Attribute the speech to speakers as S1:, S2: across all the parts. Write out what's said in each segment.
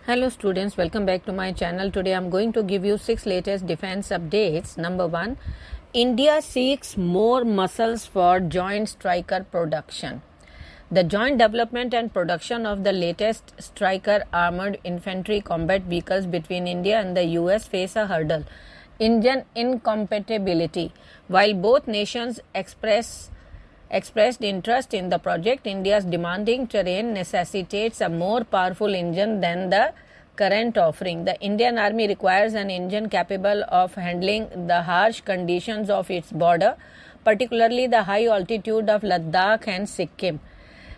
S1: Hello students, welcome back to my channel. Today I am going to give you 6 latest defense updates. Number 1, India seeks more muscles for Joint Striker production. The joint development and production of the latest Striker armored infantry combat vehicles between India and the US face a hurdle: engine incompatibility. While both nations expressed interest in the project, India's demanding terrain necessitates a more powerful engine than the current offering. The Indian Army requires an engine capable of handling the harsh conditions of its border, particularly the high altitude of Ladakh and Sikkim.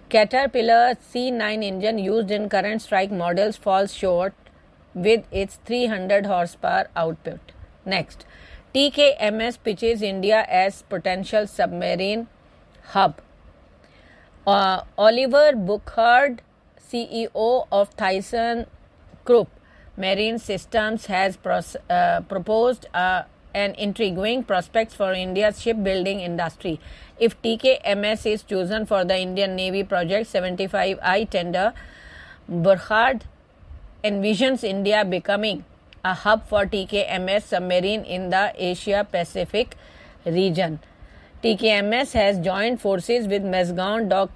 S1: Caterpillar C9 engine used in current strike models falls short with its 300 horsepower output. Next, TKMS pitches India as potential submarine hub. Oliver Burkhard, CEO of ThyssenKrupp Marine Systems, has proposed an intriguing prospects for India's shipbuilding industry. If TKMS is chosen for the Indian Navy Project 75I tender, Burkhard envisions India becoming a hub for TKMS submarine in the Asia-Pacific region. TKMS has joined forces with Mazagon Dock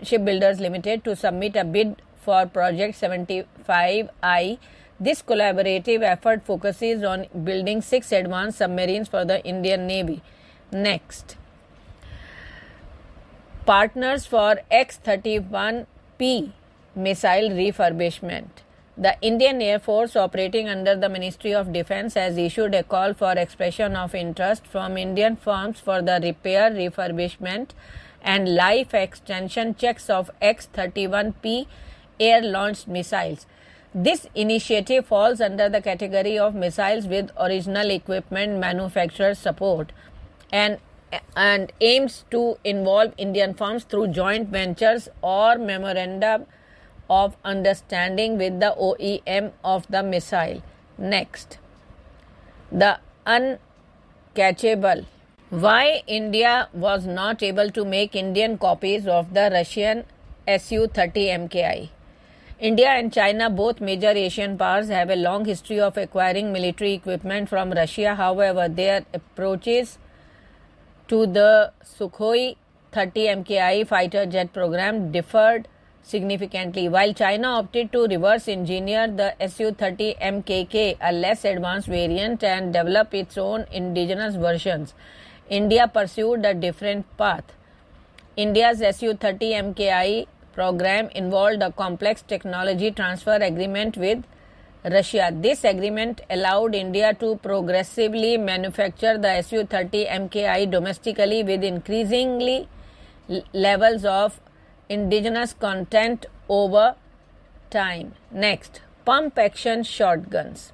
S1: Shipbuilders Limited to submit a bid for Project 75I. This collaborative effort focuses on building 6 advanced submarines for the Indian Navy. Next, partners for X-31P missile refurbishment. The Indian Air Force, operating under the Ministry of Defence, has issued a call for expression of interest from Indian firms for the repair, refurbishment and life extension checks of X-31P air-launched missiles. This initiative falls under the category of missiles with original equipment manufacturer support and aims to involve Indian firms through joint ventures or memoranda of understanding with the OEM of the missile. Next, the uncatchable. Why India was not able to make Indian copies of the Russian Su-30 MKI. India and China, both major Asian powers, have a long history of acquiring military equipment from Russia. However, their approaches to the Sukhoi 30 MKI fighter jet program differed significantly. While China opted to reverse engineer the Su-30 MKK, a less advanced variant, and develop its own indigenous versions, India pursued a different path. India's Su-30 MKI program involved a complex technology transfer agreement with Russia. This agreement allowed India to progressively manufacture the Su-30 MKI domestically with increasingly levels of indigenous content over time. Next, pump-action shotguns.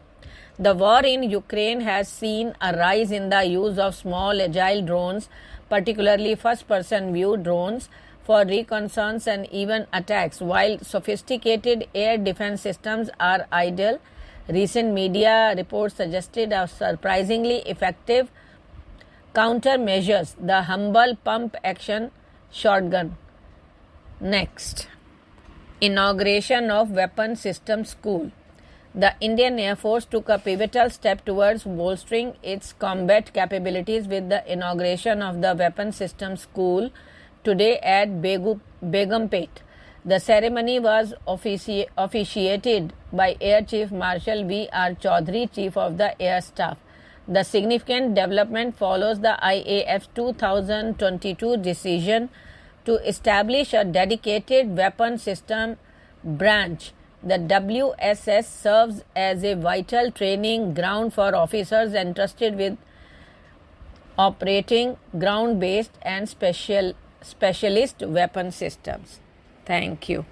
S1: The war in Ukraine has seen a rise in the use of small, agile drones, particularly first-person view drones, for reconnaissance and even attacks. While sophisticated air defense systems are ideal, recent media reports suggested a surprisingly effective countermeasures: the humble pump-action shotgun. Next, inauguration of Weapon Systems School. The Indian Air Force took a pivotal step towards bolstering its combat capabilities with the inauguration of the Weapon Systems School today at Begumpet. The ceremony was officiated by Air Chief Marshal V.R. Chaudhary, Chief of the Air Staff. The significant development follows the IAF's 2022 decision to establish a dedicated weapon system branch. The WSS serves as a vital training ground for officers entrusted with operating ground-based and specialist weapon systems. Thank you.